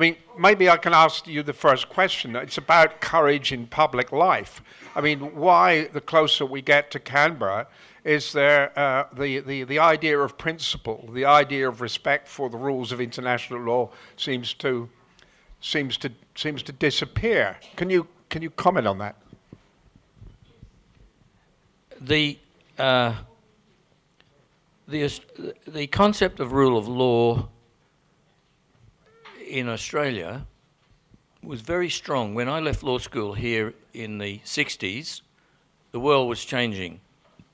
mean, maybe I can ask you the first question. It's about courage in public life. I mean, why, the closer we get to Canberra, is there the idea of principle, the idea of respect for the rules of international law seems to disappear. Can you comment on that? The concept of rule of law in Australia was very strong. When I left law school here in the 60s, the world was changing.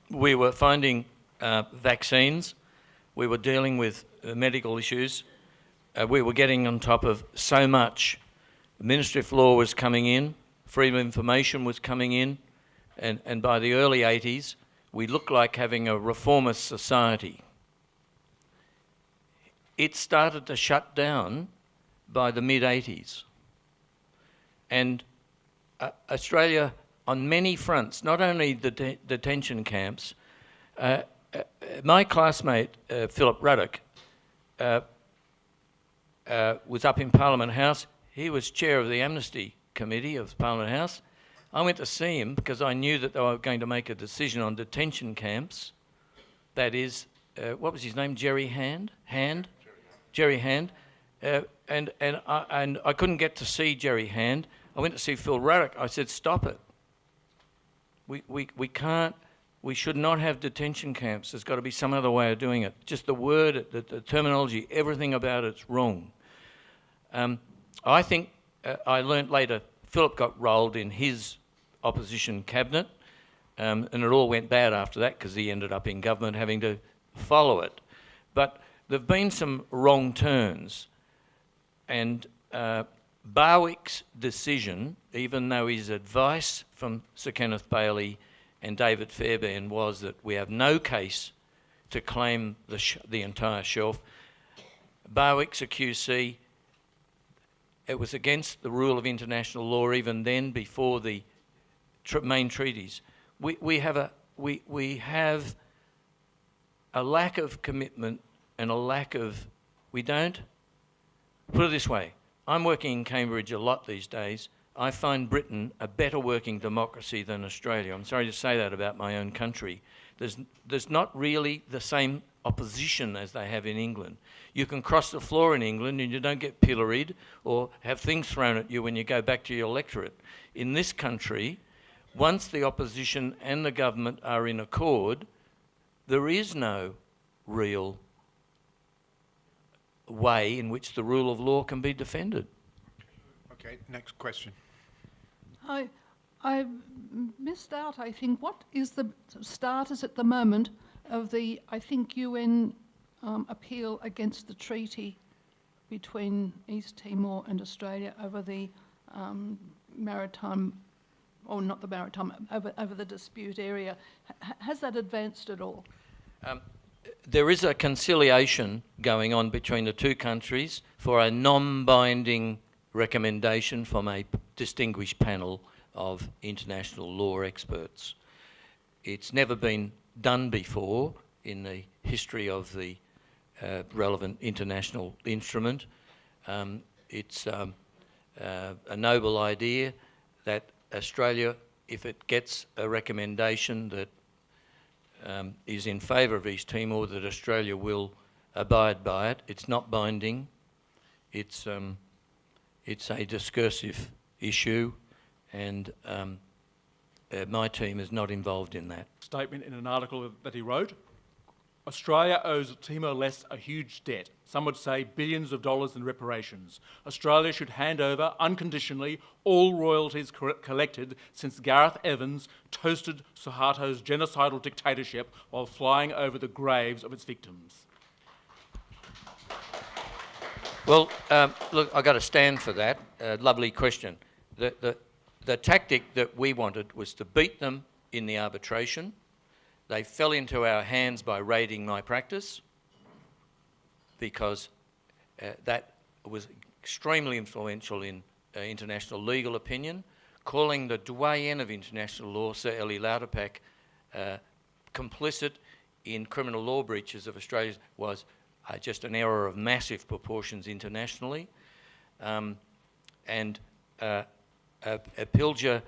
We were finding vaccines, we were dealing with medical issues, we were getting on top of so much. The Ministry of Law was coming in, freedom of information was coming in, and by the early 80s, we looked like having a reformist society. It started to shut down by the mid-80s. And Australia, on many fronts, not only the detention camps, my classmate, Philip Ruddock, was up in Parliament House. He was chair of the Amnesty Committee of Parliament House. I went to see him because I knew that they were going to make a decision on detention camps. That is, what was his name? Jerry Hand? Jerry Hand. And I couldn't get to see Jerry Hand. I went to see Phil Ruddock. I said, stop it. We can't, we should not have detention camps. There's got to be some other way of doing it. Just the word, the terminology, everything about it's wrong. I think, I learnt later, Philip got rolled in his opposition cabinet, and it all went bad after that because he ended up in government having to follow it. But there have been some wrong turns, and Barwick's decision, even though his advice from Sir Kenneth Bailey and David Fairbairn was that we have no case to claim the entire shelf, Barwick's a QC. It was against the rule of international law even then, before the main treaties. We have a lack of commitment and a lack of, we don't, put it this way, I'm working in Cambridge a lot these days. I find Britain a better working democracy than Australia. I'm sorry to say that about my own country. There's not really the same opposition as they have in England. You can cross the floor in England and you don't get pilloried or have things thrown at you when you go back to your electorate. In this country, once the opposition and the government are in accord, there is no real way in which the rule of law can be defended. Okay, next question. I missed out, I think. What is the status at the moment of the, I think, UN appeal against the treaty between East Timor and Australia over the maritime, or not the maritime, over the dispute area? Has that advanced at all? There is a conciliation going on between the two countries for a non-binding recommendation from a distinguished panel of international law experts. It's never been done before in the history of the relevant international instrument. It's a noble idea that Australia, if it gets a recommendation that is in favour of East Timor, that Australia will abide by it. It's not binding. It's a discursive issue, and my team is not involved in that. Statement in an article that he wrote. Australia owes Timor Leste a huge debt. Some would say billions of dollars in reparations. Australia should hand over unconditionally all royalties collected since Gareth Evans toasted Suharto's genocidal dictatorship while flying over the graves of its victims. Well, look, I've got to stand for that. Lovely question. The tactic that we wanted was to beat them in the arbitration. They fell into our hands by raiding my practice because that was extremely influential in international legal opinion, calling the doyen of international law, Sir Eli Lauterpack, complicit in criminal law breaches of Australia was just an error of massive proportions internationally. and Pilger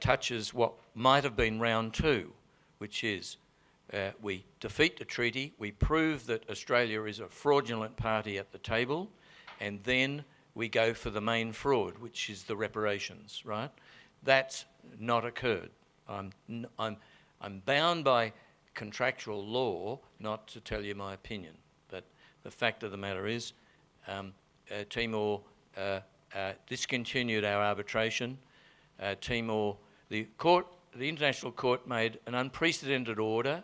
touches what might have been round two, which is we defeat the treaty, we prove that Australia is a fraudulent party at the table, and then we go for the main fraud, which is the reparations, right? That's not occurred. I'm bound by contractual law not to tell you my opinion, but the fact of the matter is Timor discontinued our arbitration. Timor, the International Court made an unprecedented order,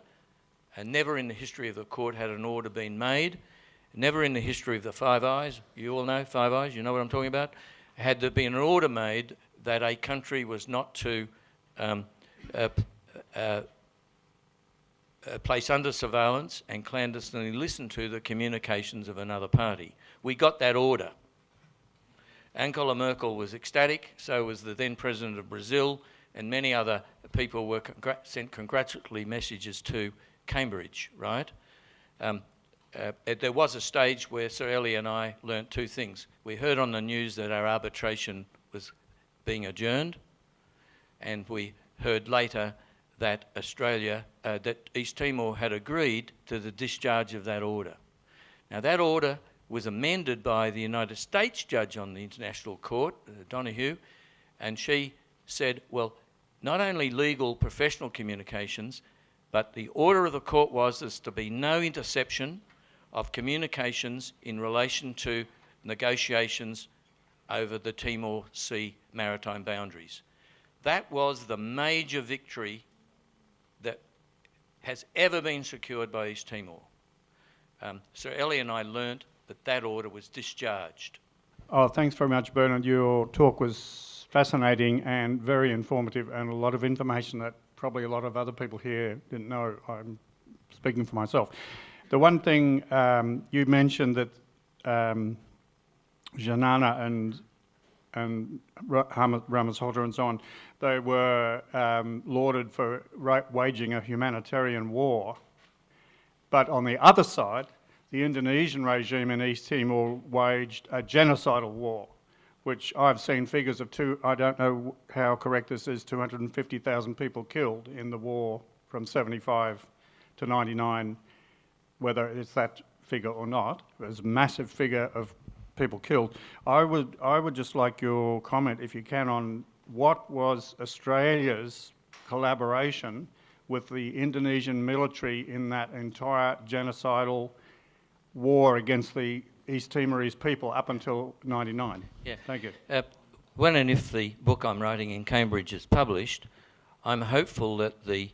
and never in the history of the court had an order been made, never in the history of the Five Eyes, you all know Five Eyes, you know what I'm talking about, had there been an order made that a country was not to place under surveillance and clandestinely listen to the communications of another party. We got that order. Angela Merkel was ecstatic, so was the then President of Brazil, and many other people were sent congratulatory messages to Cambridge, right? There was a stage where Sir Ellie and I learnt two things. We heard on the news that our arbitration was being adjourned, and we heard later that that East Timor had agreed to the discharge of that order. Now that order was amended by the United States judge on the International Court, Donoghue, and she said, well, not only legal professional communications, but the order of the court was there's to be no interception of communications in relation to negotiations over the Timor Sea maritime boundaries. That was the major victory that has ever been secured by East Timor. Sir Ellie and I learnt that that order was discharged. Oh, thanks very much, Bernard. Your talk was fascinating and very informative, and a lot of information that probably a lot of other people here didn't know. I'm speaking for myself. The one thing you mentioned that Janana and Ramaphosa and so on, they were lauded for waging a humanitarian war. But on the other side, the Indonesian regime in East Timor waged a genocidal war, which I've seen figures of I don't know how correct this is, 250,000 people killed in the war from 75 to 99, whether it's that figure or not. It was a massive figure of people killed. I would just like your comment, if you can, on what was Australia's collaboration with the Indonesian military in that entire genocidal war against the East Timorese people up until 99. Yeah. Thank you. When and if the book I'm writing in Cambridge is published, I'm hopeful that the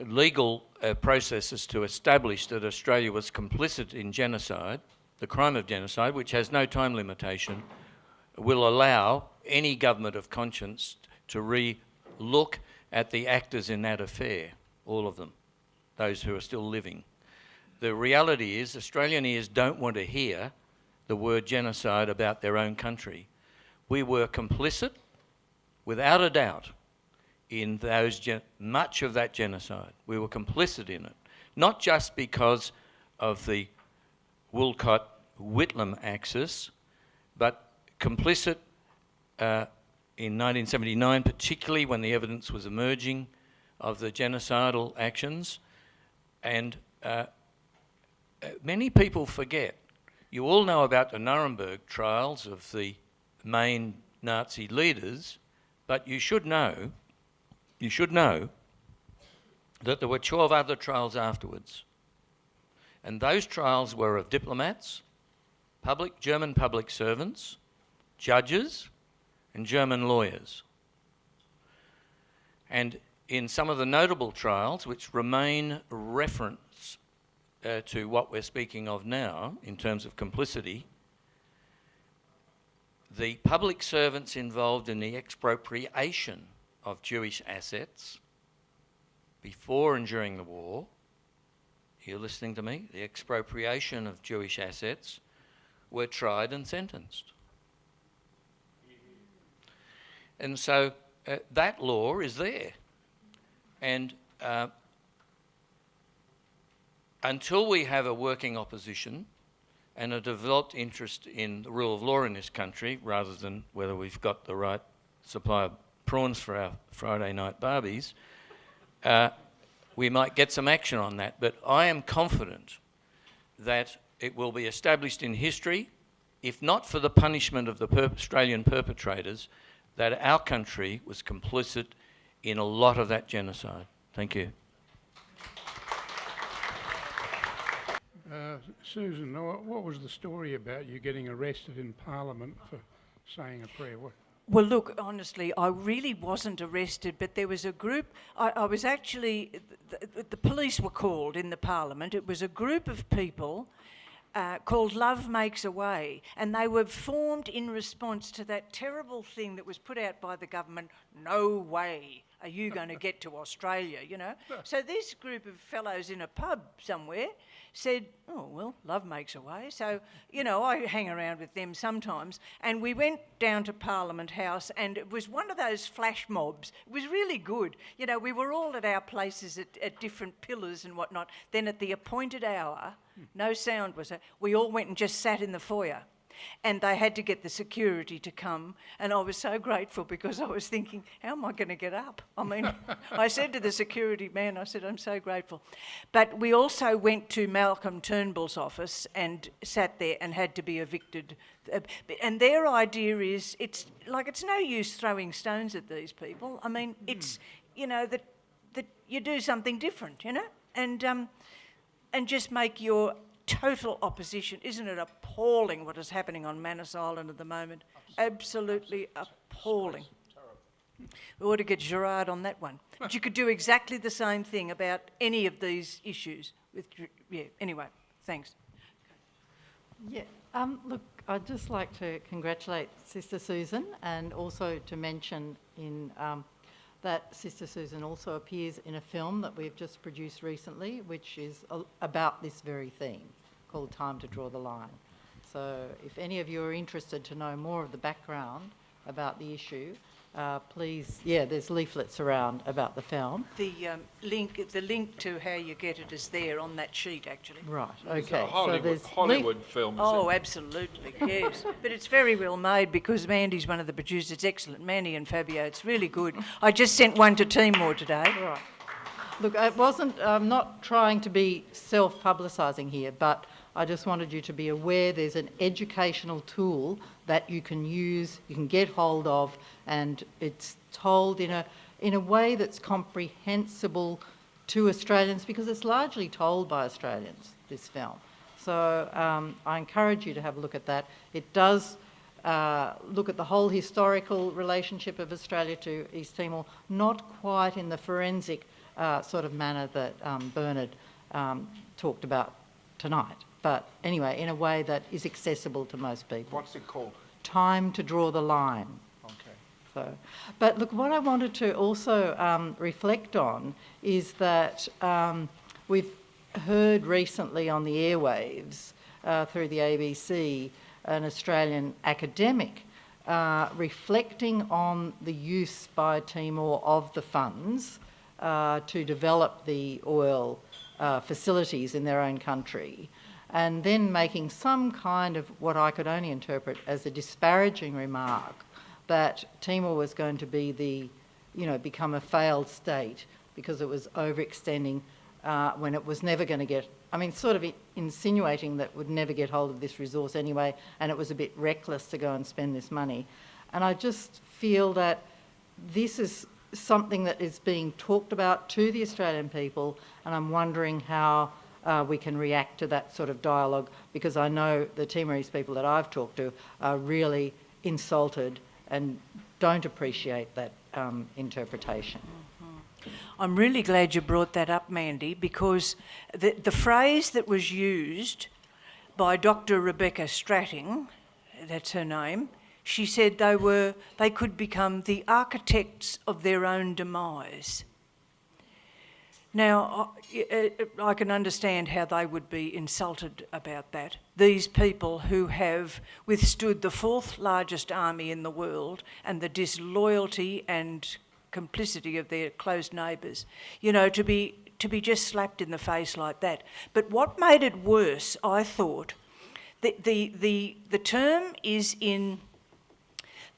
legal processes to establish that Australia was complicit in genocide, the crime of genocide, which has no time limitation, will allow any government of conscience to re-look at the actors in that affair, all of them, those who are still living. The reality is Australian ears don't want to hear the word genocide about their own country. We were complicit, without a doubt, in much of that genocide. We were complicit in it, not just because of the Wolcott-Whitlam axis, but complicit in 1979, particularly when the evidence was emerging of the genocidal actions. And many people forget. You all know about the Nuremberg trials of the main Nazi leaders, but you should know that there were 12 other trials afterwards. And those trials were of diplomats, German public servants, judges, and German lawyers. And in some of the notable trials, which remain reference to what we're speaking of now in terms of complicity, the public servants involved in the expropriation of Jewish assets before and during the war, you're listening to me, the expropriation of Jewish assets, were tried and sentenced. And so that law is there. And until we have a working opposition and a developed interest in the rule of law in this country, rather than whether we've got the right supply of prawns for our Friday night barbies, we might get some action on that. But I am confident that it will be established in history, if not for the punishment of the Australian perpetrators, that our country was complicit in a lot of that genocide. Thank you. Susan, what was the story about you getting arrested in Parliament for saying a prayer? Well, look, honestly, I really wasn't arrested, but there was a group. I was actually, the police were called in the Parliament. It was a group of people called Love Makes a Way, and they were formed in response to that terrible thing that was put out by the government, no way are you going to get to Australia, you know. So this group of fellows in a pub somewhere said, oh, well, love makes a way. So, you know, I hang around with them sometimes. And we went down to Parliament House, and it was one of those flash mobs. It was really good. You know, we were all at our places at different pillars and whatnot. Then at the appointed hour, no sound was, we all went and just sat in the foyer. And they had to get the security to come, and I was so grateful because I was thinking, how am I going to get up? I mean, I said to the security man, I said, I'm so grateful. But we also went to Malcolm Turnbull's office and sat there and had to be evicted. And their idea is, it's no use throwing stones at these people. I mean, it's, you know, that you do something different, you know, and just make your total opposition. Isn't it appalling what is happening on Manus Island at the moment? Absolutely appalling. We ought to get Gerard on that one. But you could do exactly the same thing about any of these issues. Anyway, thanks. Yeah, look, I'd just like to congratulate Sister Susan, and also to mention that Sister Susan also appears in a film that we've just produced recently, which is about this very theme, called Time to Draw the Line. So if any of you are interested to know more of the background about the issue, please, there's leaflets around about the film. The link to how you get it is there on that sheet, actually. Right, It's okay. a Hollywood, So Hollywood film. Is Oh, it? absolutely, yes. But it's very well made because Mandy's one of the producers. It's excellent. Mandy and Fabio, it's really good. I just sent one to Timor today. Right. Look, I'm not trying to be self-publicising here, but I just wanted you to be aware there's an educational tool that you can use, you can get hold of, and it's told in a way that's comprehensible to Australians, because it's largely told by Australians, this film. So I encourage you to have a look at that. It does look at the whole historical relationship of Australia to East Timor, not quite in the forensic sort of manner that Bernard talked about tonight. But anyway, in a way that is accessible to most people. What's it called? Time to Draw the Line. Okay. But look, what I wanted to also reflect on is that we've heard recently on the airwaves through the ABC an Australian academic reflecting on the use by Timor of the funds to develop the oil facilities in their own country, and then making some kind of what I could only interpret as a disparaging remark that Timor was going to be become a failed state because it was overextending when it was never going to get, sort of insinuating that would never get hold of this resource anyway, and it was a bit reckless to go and spend this money. And I just feel that this is something that is being talked about to the Australian people, and I'm wondering how we can react to that sort of dialogue, because I know the Timorese people that I've talked to are really insulted and don't appreciate that interpretation. I'm really glad you brought that up, Mandy, because the phrase that was used by Dr. Rebecca Stratting, that's her name, she said they could become the architects of their own demise. Now, I can understand how they would be insulted about that. These people who have withstood the fourth largest army in the world and the disloyalty and complicity of their close neighbours, to be just slapped in the face like that. But what made it worse, I thought, The term is in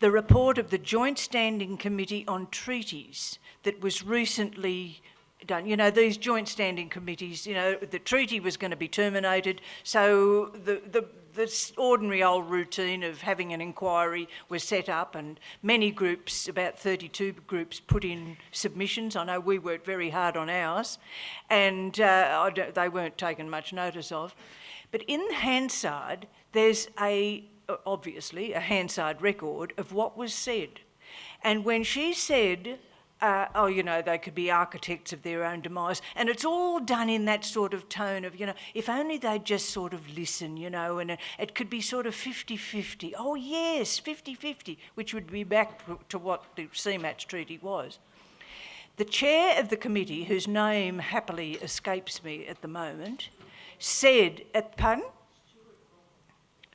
the report of the Joint Standing Committee on Treaties that was recently done. You know, these joint standing committees, you know, the treaty was going to be terminated, so this ordinary old routine of having an inquiry was set up, and many groups, about 32 groups, put in submissions. I know we worked very hard on ours, and they weren't taken much notice of. But in Hansard, there's obviously a Hansard record of what was said. And when she said, you know, they could be architects of their own demise. And it's all done in that sort of tone of, you know, if only they'd just sort of listen, you know, and it could be sort of 50-50. Oh, yes, 50-50, which would be back to what the CMATS treaty was. The chair of the committee, whose name happily escapes me at the moment, said pardon?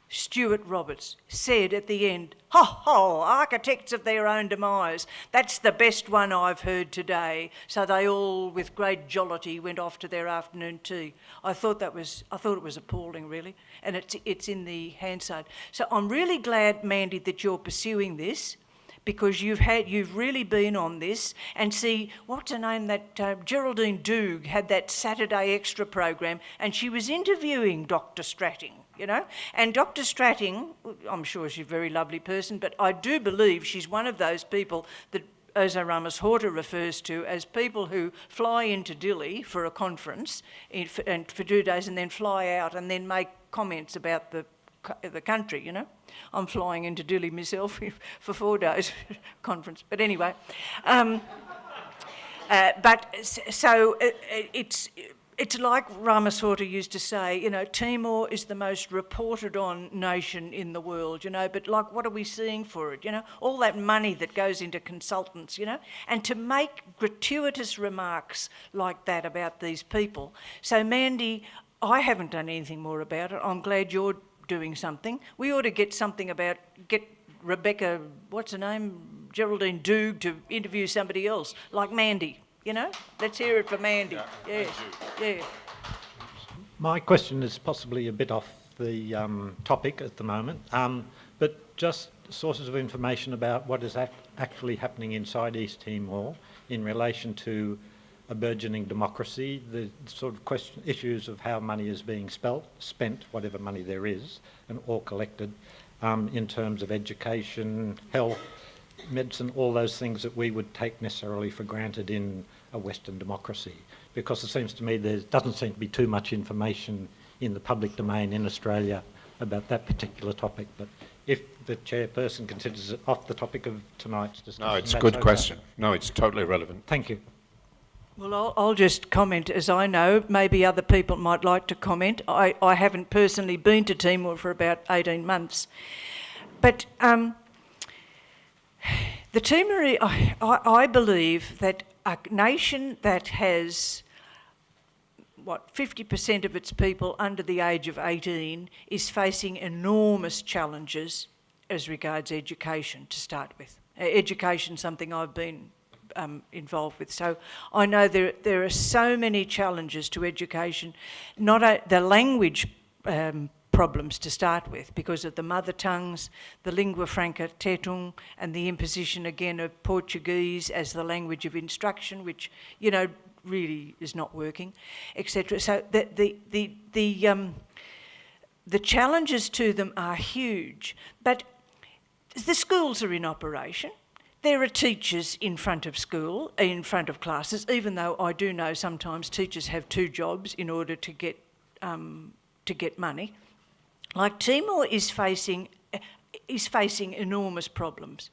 Stuart Roberts said at the end, architects of their own demise. That's the best one I've heard today. So they all, with great jollity, went off to their afternoon tea. I thought it was appalling, really, and it's in the Hansard. So I'm really glad, Mandy, that you're pursuing this, because you've really been on this. And see, what's her name? That Geraldine Doog had that Saturday Extra program, and she was interviewing Dr. Stratting. You know, and Dr. Stratting, I'm sure she's a very lovely person, but I do believe she's one of those people that Oza Rameshorta refers to as people who fly into Dili for a conference and for 2 days and then fly out and then make comments about the country, you know. I'm flying into Dili myself for 4 days conference, but anyway. It's like Rameshorta used to say, you know, Timor is the most reported on nation in the world, you know, but like, what are we seeing for it, you know? All that money that goes into consultants, you know, and to make gratuitous remarks like that about these people. So, Mandy, I haven't done anything more about it. I'm glad you're doing something. We ought to get Rebecca, what's her name, Geraldine Doog, to interview somebody else, like Mandy. You know, let's hear it for Mandy. Yeah. My question is possibly a bit off the topic at the moment, but just sources of information about what is actually happening inside East Timor in relation to a burgeoning democracy, the sort of issues of how money is being spent, whatever money there is, and all collected, in terms of education, health, medicine, all those things that we would take necessarily for granted in a Western democracy. Because it seems to me there doesn't seem to be too much information in the public domain in Australia about that particular topic. But if the chairperson considers it off the topic of tonight's discussion... No, it's a good question. No, it's totally relevant. Thank you. Well, I'll just comment, as I know, maybe other people might like to comment. I haven't personally been to Timor for about 18 months. But the Timorese, I believe that a nation that has, 50% of its people under the age of 18 is facing enormous challenges as regards education, to start with. Education, something I've been involved with. So I know there are so many challenges to education, not the language problems to start with, because of the mother tongues, the lingua franca tetung, and the imposition again of Portuguese as the language of instruction, which, you know, really is not working, etc. So the challenges to them are huge, but the schools are in operation. There are teachers in front of classes, even though I do know sometimes teachers have 2 jobs in order to get money. Like, Timor is facing enormous problems.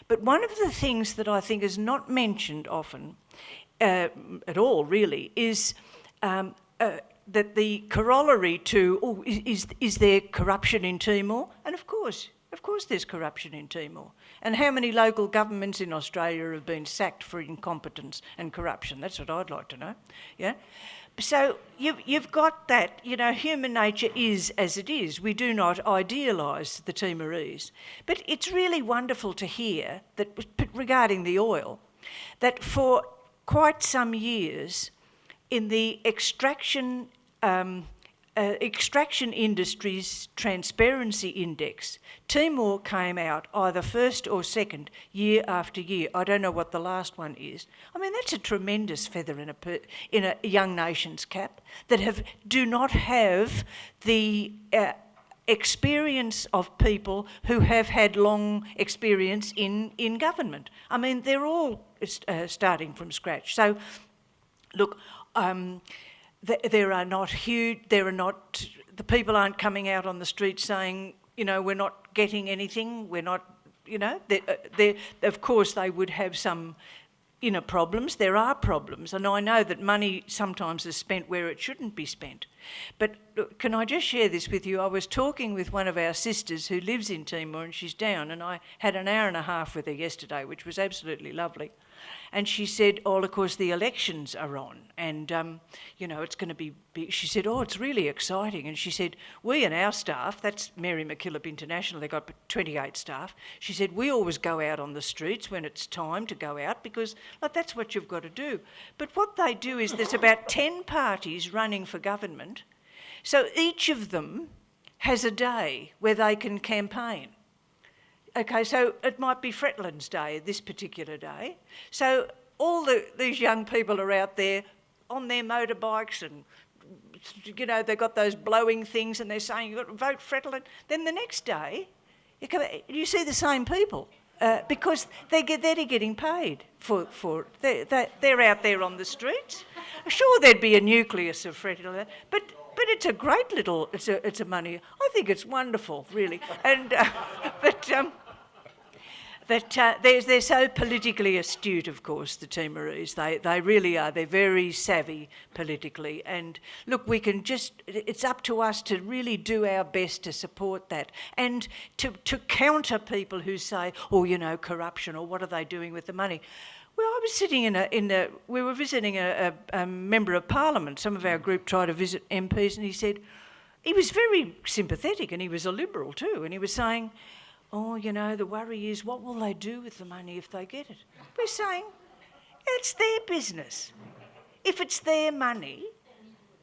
But one of the things that I think is not mentioned often at all, really, is that the corollary to, is there corruption in Timor? And of course there's corruption in Timor. And how many local governments in Australia have been sacked for incompetence and corruption? That's what I'd like to know, yeah? So you've got that, you know, human nature is as it is. We do not idealise the Timorese. But it's really wonderful to hear that, regarding the oil, that for quite some years in the extraction extraction industry's transparency index, Timor came out either first or second year after year. I don't know what the last one is. I mean, that's a tremendous feather in a young nation's cap that do not have the experience of people who have had long experience in government. I mean, they're all starting from scratch. So, look, there are not huge, the people aren't coming out on the street saying, you know, we're not getting anything, we're not, you know, of course they would have some inner problems. There are problems, and I know that money sometimes is spent where it shouldn't be spent. But look, can I just share this with you? I was talking with one of our sisters who lives in Timor, and she's down, and I had an hour and a half with her yesterday, which was absolutely lovely. And she said, oh, of course, the elections are on, and, you know, it's going to be big. She said, oh, it's really exciting. And she said, we and our staff, that's Mary MacKillop International, they've got 28 staff. She said, we always go out on the streets when it's time to go out because, like, that's what you've got to do. But what they do is there's about 10 parties running for government, so each of them has a day where they can campaign. Okay, so it might be Fretland's Day, this particular day. So all these young people are out there on their motorbikes and, you know, they've got those blowing things and they're saying, you've got to vote Fretland. Then the next day, you see the same people because they're getting paid for they're out there on the streets. Sure, there'd be a nucleus of Fretland, but it's a great little, it's a money. I think it's wonderful, really. And they're so politically astute, of course, the Timorese. They really are. They're very savvy politically. And look, it's up to us to really do our best to support that and to counter people who say, oh, you know, corruption, or what are they doing with the money? Well, I was sitting we were visiting a member of parliament. Some of our group tried to visit MPs, and he was very sympathetic, and he was a Liberal too, and he was saying, oh, you know, the worry is what will they do with the money if they get it? We're saying it's their business. If it's their money,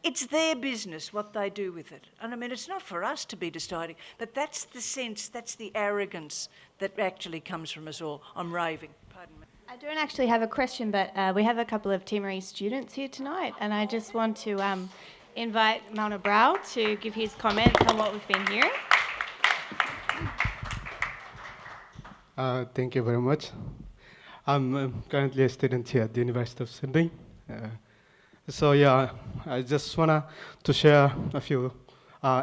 it's their business what they do with it. And I mean, it's not for us to be deciding, but that's the sense, that's the arrogance that actually comes from us all. I'm raving, pardon me. I don't actually have a question, but we have a couple of Timorese students here tonight, and I just want to invite Mauna Brau to give his comments on what we've been hearing. Thank you very much. I'm currently a student here at the University of Sydney. So yeah, I just want to share a few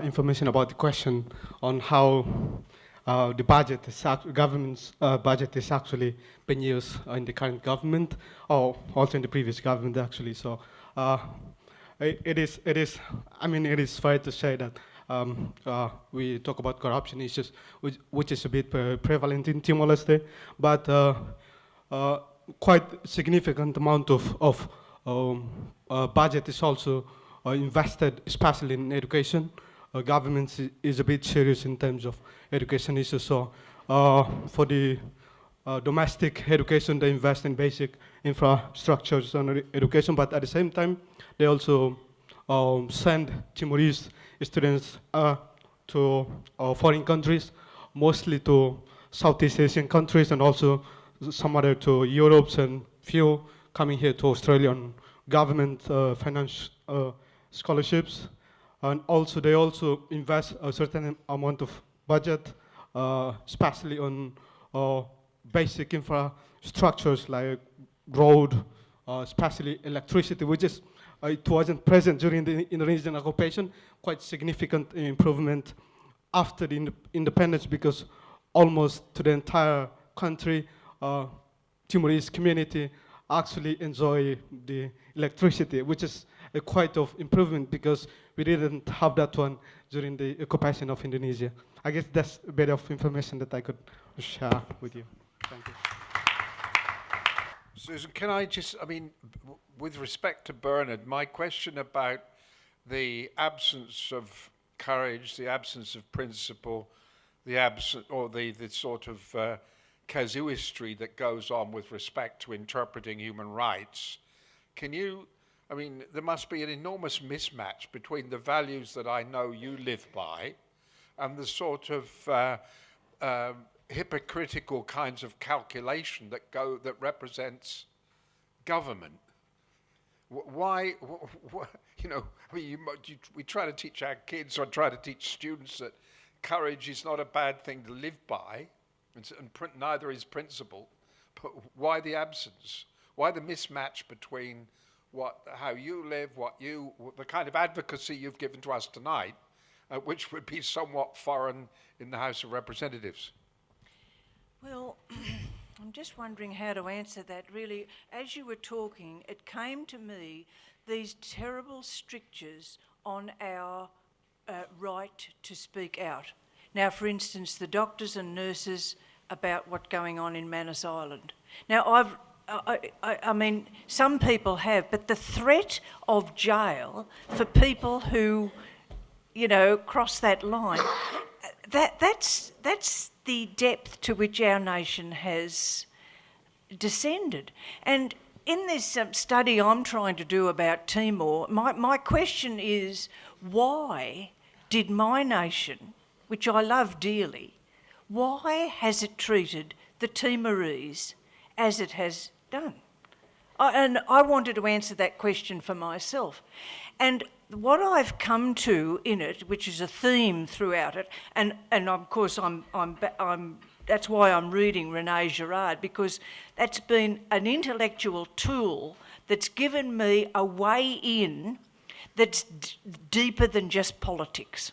information about the question on how the budget, government's budget is actually being used in the current government, or also in the previous government actually. So it is. I mean, it is fair to say that we talk about corruption issues, which is a bit prevalent in Timor Leste, but quite significant amount of budget is also invested, especially in education. Government is a bit serious in terms of education issues. So for the domestic education, they invest in basic infrastructures on education, but at the same time, they also send Timorese students to foreign countries, mostly to Southeast Asian countries, and also some other to Europe, and few coming here to Australia on government finance scholarships. And also they also invest a certain amount of budget, especially on basic infrastructures like road, especially electricity, which is it wasn't present during the Indonesian occupation. Quite significant improvement after the independence, because almost to the entire country, Timorese community actually enjoy the electricity, which is a quite of improvement because we didn't have that one during the occupation of Indonesia. I guess that's a bit of information that I could share with you. Thank you. Susan, can I just, I mean, with respect to Bernard, my question about the absence of courage, the absence of principle, the absence, or the sort of casuistry that goes on with respect to interpreting human rights, can you I mean, there must be an enormous mismatch between the values that I know you live by and the sort of hypocritical kinds of calculation that represents government. Why, you know, I mean, we try to teach our kids or try to teach students that courage is not a bad thing to live by, and neither is principle. But why the absence? Why the mismatch between how you live, the kind of advocacy you've given to us tonight, which would be somewhat foreign in the House of Representatives? Well, I'm just wondering how to answer that, really. As you were talking, it came to me these terrible strictures on our right to speak out. Now, for instance, the doctors and nurses about what's going on in Manus Island. Now, I mean, some people have, but the threat of jail for people who, you know, cross that line, that's the depth to which our nation has descended. And in this study I'm trying to do about Timor, my question is, why did my nation, which I love dearly, why has it treated the Timorese as it has done? And I wanted to answer that question for myself. And what I've come to in it, which is a theme throughout it, and of course that's why I'm reading René Girard, because that's been an intellectual tool that's given me a way in that's deeper than just politics.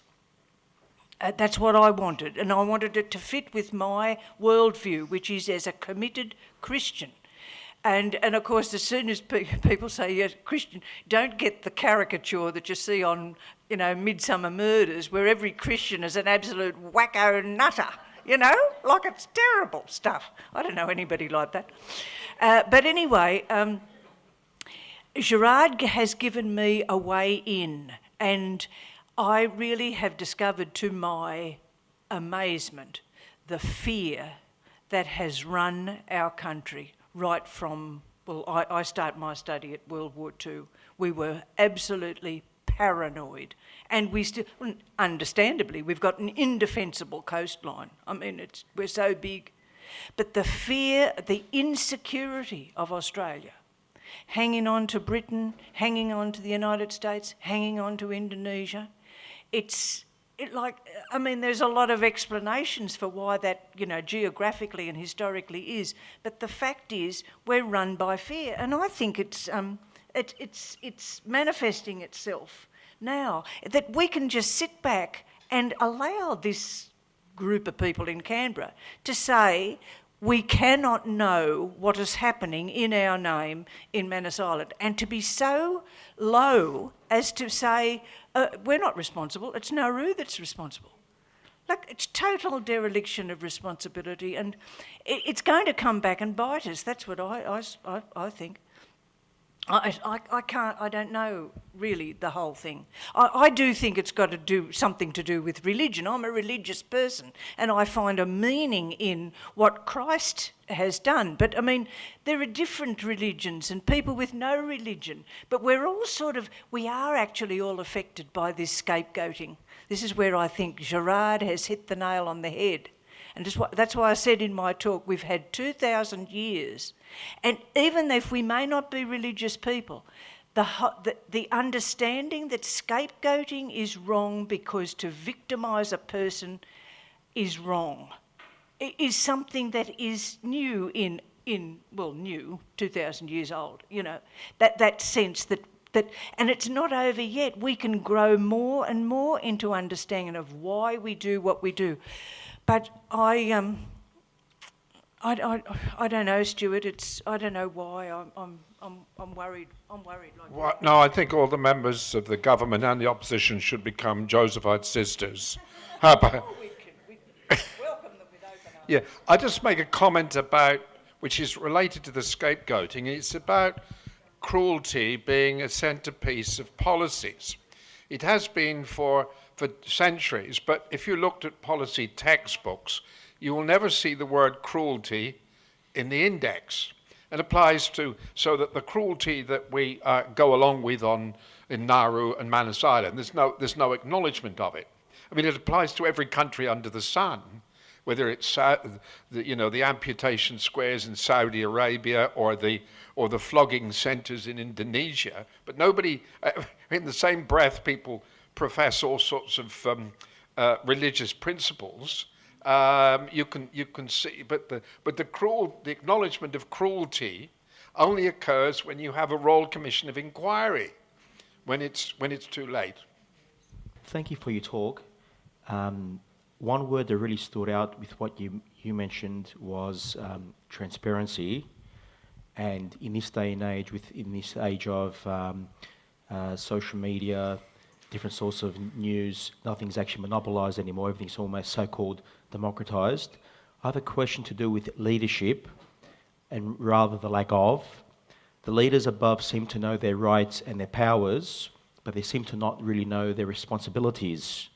That's what I wanted, and I wanted it to fit with my worldview, which is as a committed Christian. And of course, as soon as people say, yes, Christian, don't get the caricature that you see on, you know, Midsummer Murders, where every Christian is an absolute wacko nutter, you know, like it's terrible stuff. I don't know anybody like that. But anyway, Girard has given me a way in, and I really have discovered, to my amazement, the fear that has run our country right from, well, I start my study at World War II. We were absolutely paranoid. And we still, understandably, we've got an indefensible coastline. I mean, we're so big. But the fear, the insecurity of Australia, hanging on to Britain, hanging on to the United States, hanging on to Indonesia, there's a lot of explanations for why that, you know, geographically and historically is, but the fact is we're run by fear, and I think it's manifesting itself now, that we can just sit back and allow this group of people in Canberra to say we cannot know what is happening in our name in Manus Island, and to be so low as to say, we're not responsible, it's Nauru that's responsible. Look, it's total dereliction of responsibility, and it's going to come back and bite us. That's what I think. I don't know really the whole thing. I do think it's got to do something to do with religion. I'm a religious person, and I find a meaning in what Christ has done. But I mean, there are different religions and people with no religion, but we are actually all affected by this scapegoating. This is where I think Girard has hit the nail on the head. And that's why I said in my talk, we've had 2,000 years. And even if we may not be religious people, the understanding that scapegoating is wrong because to victimise a person is wrong, it is something that is new new, 2,000 years old, you know, that sense that, and it's not over yet. We can grow more and more into understanding of why we do what we do. But I don't know, Stuart. I don't know why. I'm worried. No, I think all the members of the government and the opposition should become Josephite sisters. How about? We welcome them with open arms. Yeah, I just make a comment which is related to the scapegoating. It's about cruelty being a centrepiece of policies. It has been for centuries, but if you looked at policy textbooks, you will never see the word cruelty in the index. It applies to, so that the cruelty that we go along with in Nauru and Manus Island, there's no acknowledgement of it. I mean, it applies to every country under the sun, whether it's the amputation squares in Saudi Arabia or the flogging centres in Indonesia. But nobody, in the same breath, people profess all sorts of religious principles. You can see, but the acknowledgement of cruelty only occurs when you have a Royal Commission of Inquiry, when it's too late. Thank you for your talk. One word that really stood out with what you mentioned was transparency. And in this day and age, in this age of social media, different sources of news, nothing's actually monopolised anymore. Everything's almost so-called democratised. I have a question to do with leadership, and rather the lack of. The leaders above seem to know their rights and their powers, but they seem to not really know their responsibilities.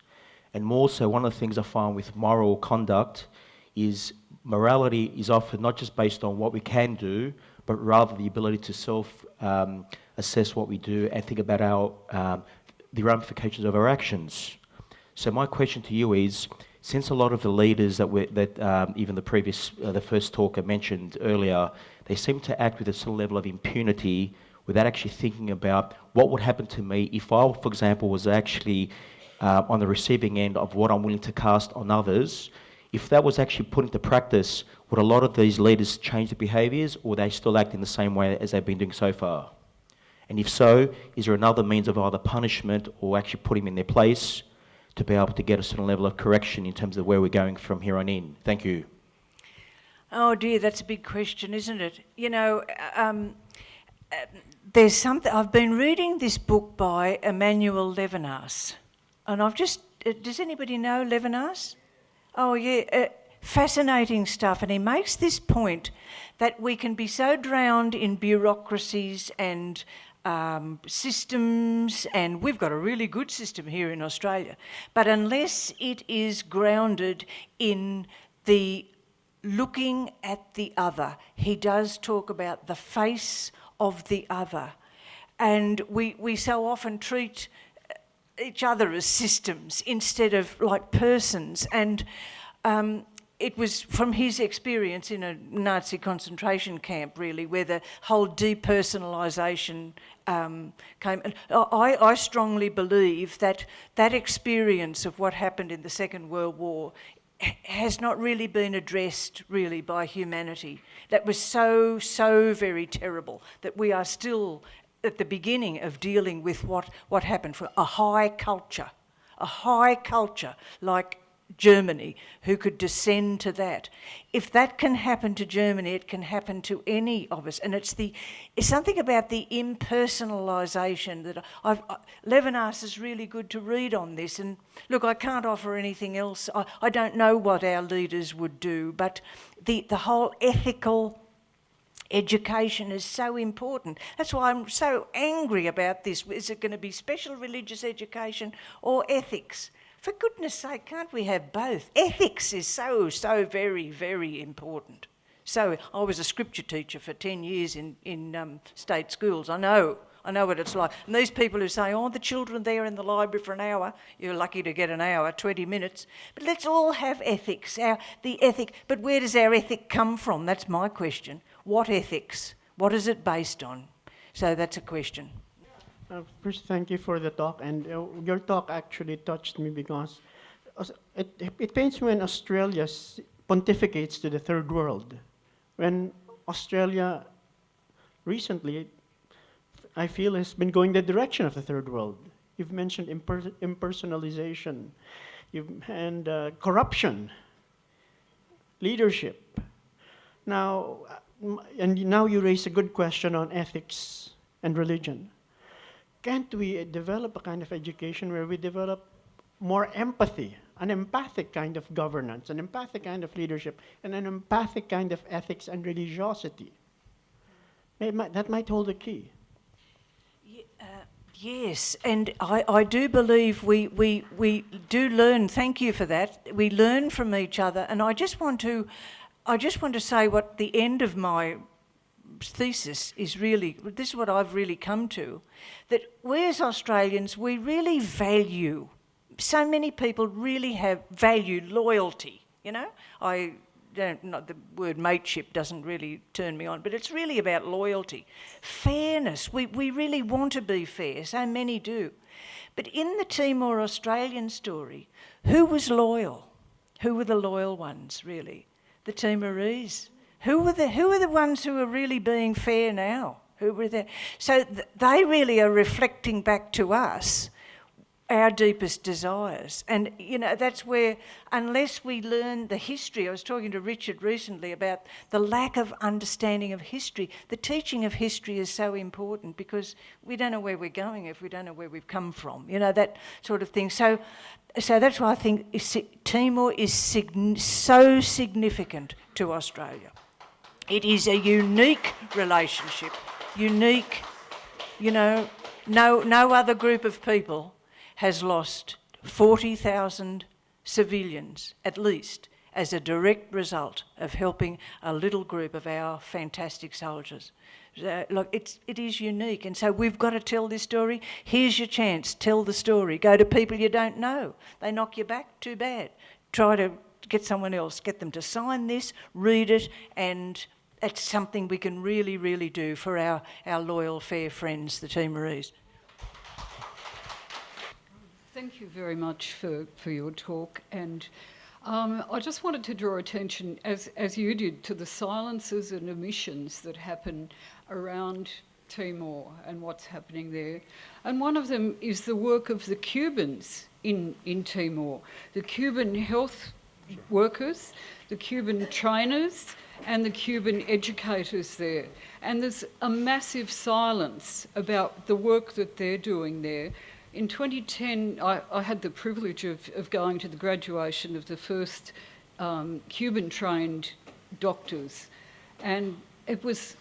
And more so, one of the things I find with moral conduct is morality is often not just based on what we can do, but rather the ability to self-assess what we do and think about the ramifications of our actions. So my question to you is, since a lot of the leaders that even the first talker mentioned earlier, they seem to act with a certain level of impunity without actually thinking about what would happen to me if I, for example, was actually on the receiving end of what I'm willing to cast on others. If that was actually put into practice, would a lot of these leaders change their behaviours, or they still act in the same way as they've been doing so far? And if so, is there another means of either punishment or actually putting them in their place to be able to get a certain level of correction in terms of where we're going from here on in? Thank you. Oh dear, that's a big question, isn't it? You know, there's something. I've been reading this book by Emmanuel Levinas, and does anybody know Levinas? Oh yeah, fascinating stuff. And he makes this point that we can be so drowned in bureaucracies and systems, and we've got a really good system here in Australia, but unless it is grounded in the looking at the other, he does talk about the face of the other, and we so often treat each other as systems instead of like persons. And it was from his experience in a Nazi concentration camp, really, where the whole depersonalisation came. And I strongly believe that experience of what happened in the Second World War has not really been addressed really by humanity. That was so very terrible that we are still at the beginning of dealing with what happened for a high culture like Germany, who could descend to that. If that can happen to Germany, it can happen to any of us. And it's something about the impersonalisation that Levinas is really good to read on this. And look, I can't offer anything else. I don't know what our leaders would do, but the whole ethical education is so important. That's why I'm so angry about this. Is it going to be special religious education or ethics? For goodness sake, can't we have both? Ethics is so very, very important. So I was a scripture teacher for 10 years in state schools. I know what it's like. And these people who say, oh, the children there in the library for an hour, you're lucky to get an hour, 20 minutes. But let's all have ethics. But where does our ethic come from? That's my question. What ethics? What is it based on? So that's a question. First, thank you for the talk, and your talk actually touched me because it pains me when Australia pontificates to the third world. When Australia recently, I feel, has been going the direction of the third world. You've mentioned impersonalization and corruption, leadership. Now you raise a good question on ethics and religion. Can't we develop a kind of education where we develop more empathy, an empathic kind of governance, an empathic kind of leadership, and an empathic kind of ethics and religiosity? That might hold the key. Yes, and I do believe we do learn. Thank you for that. We learn from each other, and I just want to say what the end of my thesis is really, this is what I've really come to, that we as Australians, we really value, so many people really have valued loyalty, you know? Not the word mateship doesn't really turn me on, but it's really about loyalty. Fairness, we really want to be fair, so many do. But in the Timor Australian story, who was loyal? Who were the loyal ones, really? The Timorese. Who were the ones who are really being fair now? Who were there? So they really are reflecting back to us our deepest desires. And, you know, that's where, unless we learn the history, I was talking to Richard recently about the lack of understanding of history. The teaching of history is so important because we don't know where we're going if we don't know where we've come from, you know, that sort of thing. So that's why I think Timor is so significant to Australia. It is a unique relationship, unique, you know, no other group of people has lost 40,000 civilians, at least, as a direct result of helping a little group of our fantastic soldiers. Look, it is unique, and so we've got to tell this story. Here's your chance, tell the story. Go to people you don't know. They knock you back, too bad. Try to get someone else, get them to sign this, read it, and that's something we can really, really do for our loyal, fair friends, the Timorese. Thank you very much for your talk, and I just wanted to draw attention, as you did, to the silences and omissions that happen around Timor and what's happening there. And one of them is the work of the Cubans in Timor, the Cuban health workers, the Cuban trainers, and the Cuban educators there. And there's a massive silence about the work that they're doing there. In 2010, I had the privilege of going to the graduation of the first Cuban-trained doctors, and it was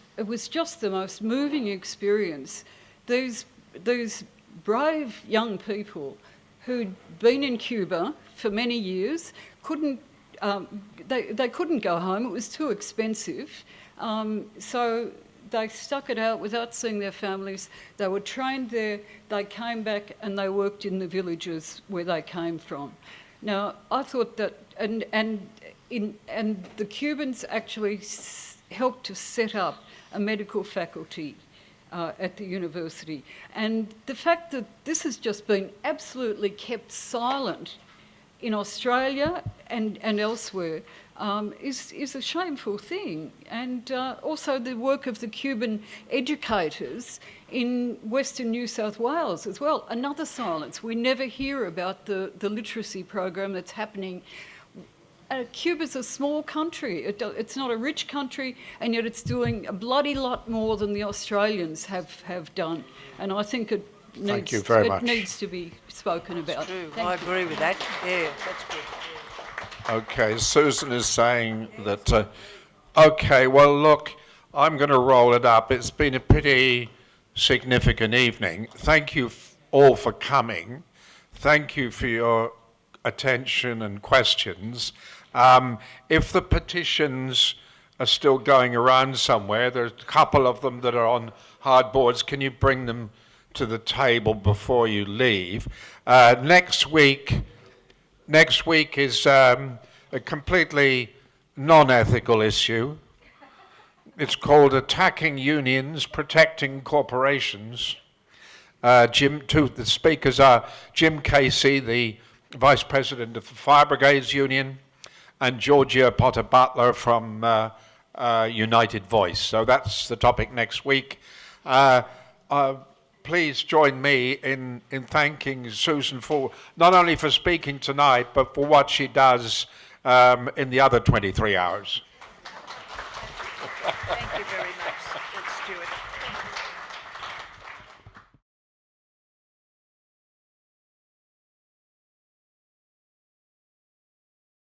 just the most moving experience. These brave young people who'd been in Cuba for many years they couldn't go home. It was too expensive, so they stuck it out without seeing their families. They were trained there, they came back and they worked in the villages where they came from. Now, I thought that, and the Cubans actually helped to set up a medical faculty at the university. And the fact that this has just been absolutely kept silent in Australia and elsewhere is a shameful thing. And also the work of the Cuban educators in Western New South Wales as well, another silence. We never hear about the literacy program that's happening. Cuba's a small country. It's not a rich country, and yet it's doing a bloody lot more than the Australians have done. And I think it needs to be spoken about. That's true. I agree with that. Yeah, that's good. Okay, Susan is saying that, okay, well, look, I'm going to roll it up. It's been a pretty significant evening. Thank you all for coming. Thank you for your attention and questions. If the petitions are still going around somewhere, there's a couple of them that are on hardboards. Can you bring them to the table before you leave? Next week is a completely non-ethical issue. It's called Attacking Unions, Protecting Corporations. The speakers are Jim Casey, the Vice President of the Fire Brigades Union, and Georgia Potter Butler from United Voice. So that's the topic next week. Please join me in thanking Susan for not only for speaking tonight, but for what she does in the other 23 hours.